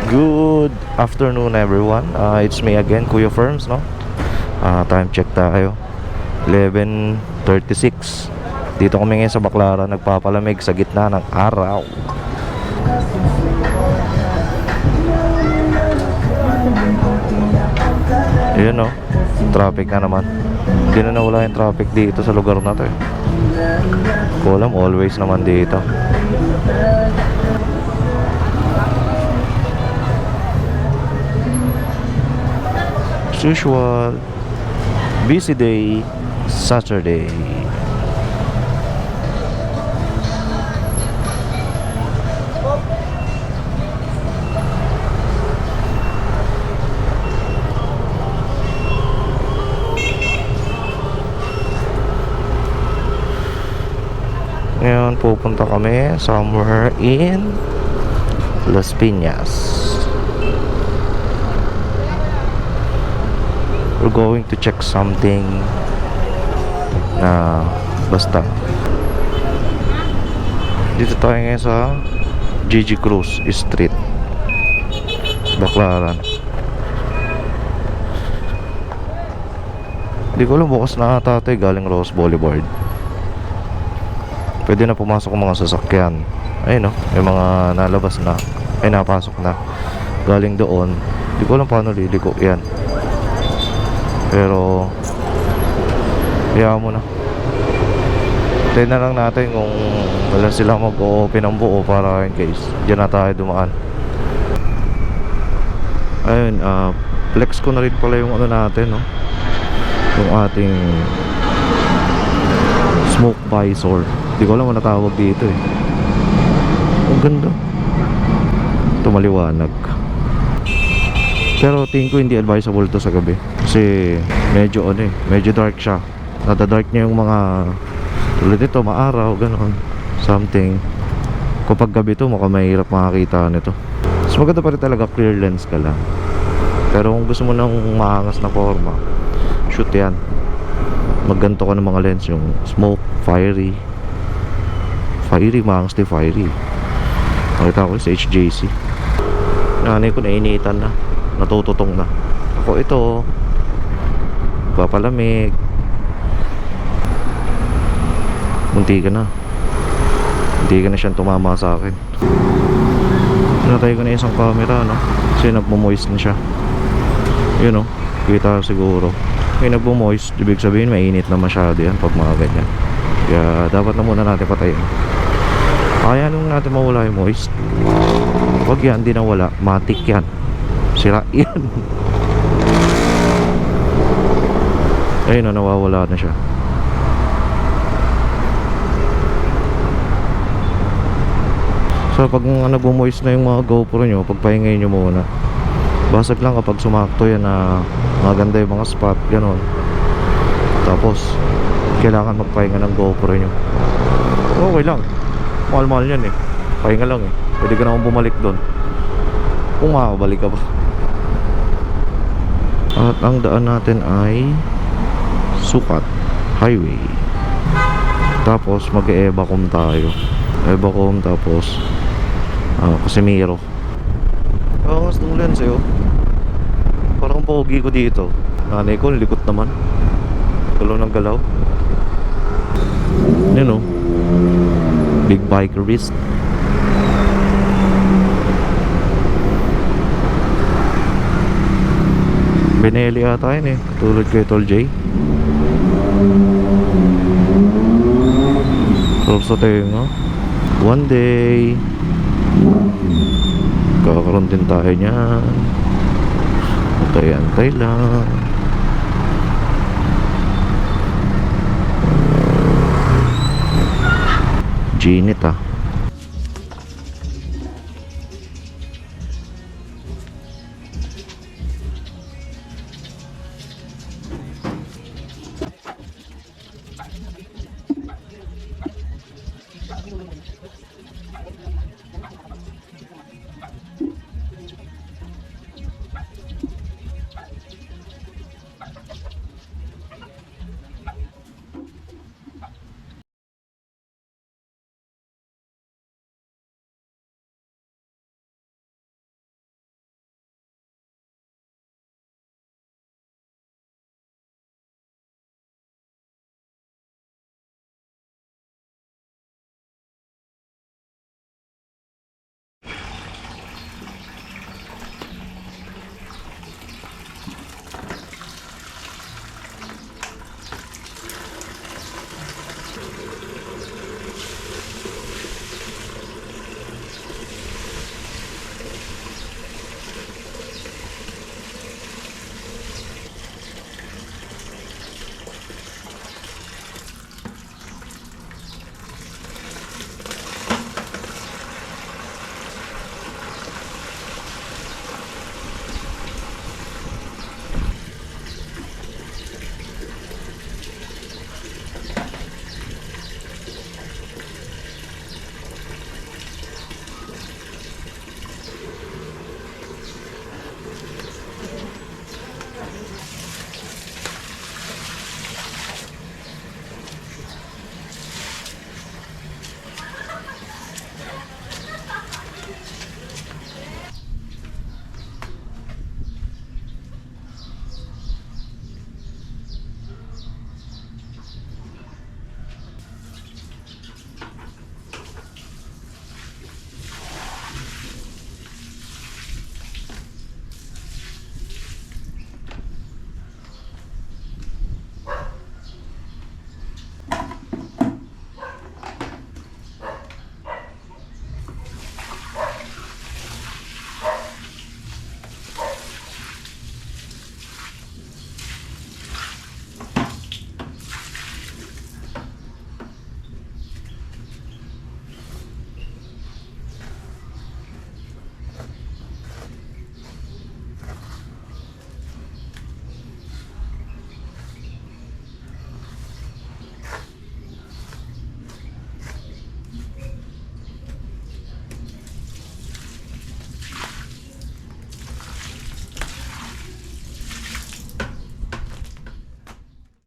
Good afternoon everyone. It's me again, Kuya Firms, no? Time check tayo. 11:36. Dito kami ngayon sa Baclaran, nagpapalamig sa gitna ng araw. Ayan, no? Traffic na naman. Hindi na nawala yung traffic dito sa lugar na to, eh. Kulam, always naman dito. As usual, busy day, Saturday. Ngayon pupunta kami somewhere in Las Piñas. We're going to check something na basta. Dito tayo ngayon sa Gigi Cruz Street, Baclaran. Hindi ko alam, bukas na ata ito, galing Rose Boulevard. Pwede na pumasok ang mga sasakyan. Ayun, no? May mga nalabas na. Ay, napasok na. Galing doon. Hindi ko alam paano liliko yan. Pero hayaan mo na. Tayo na lang natin kung wala silang mag-open ng buo para in case dyan na tayo dumaan. Ayun, flex ko na rin pala yung ano natin, no? Yung ating smoke visor. Hindi ko alam ano tawag dito, eh. Ang ganda. Ito maliwanag. Pero tingin ko hindi advisable to sa gabi. Kasi medyo ano, eh, medyo dark siya. Nada-dark niya yung mga tulad nito, maaraw, gano'n. Something. Kapag gabi to, mukhang mahirap makakita nito. Mas maganda pa rin talaga clear lens ka lang. Pero kung gusto mo ng maangas na forma, shoot yan. Magganto ka ng mga lens, yung smoke, fiery, maangas din fiery. Nakita ko sa HJC. Nanay ko nainitan na, natututong na. Ako ito, papalamig. Munti ka na. Hindi ka na siyang tumama sa akin. Pinatay ko na isang camera, no? Kasi nagmo-moist na siya. Yun, no? Kita siguro. May nagmo-moist, ibig sabihin mainit na masyado yan pag mga ganyan. Kaya dapat na muna natin patayin. Kaya nung natin mawala yung moist. Wag yan, di nawala. Matik yan. Sira yan. Ayun na, nawawala na siya. So pag nagmo-moist na yung mga GoPro nyo, pagpahingayin nyo muna. Basag lang kapag sumakto yan na maganda yung mga spot, gano'n. Tapos kailangan magpahinga ng GoPro nyo. Okay lang, mahal-mahal yan, eh. Pahinga lang, eh. Pwede ka naman bumalik doon kung makakabalik ka pa. At ang daan natin ay Sukat Highway. Tapos mag-e-Evacom tayo. Evacom, tapos Casimiro. Angas ng lens, eh, oh. Parang pogi ko dito. Nanay ko, likot naman. Galaw ng galaw. Yun, oh. Big bike wrist. Benelli ata yun, eh. Tulad kay Tol J. Sarap sa tenga. One day kakaroon din tayo niyan. Antay-antay lang. Ginit, ah.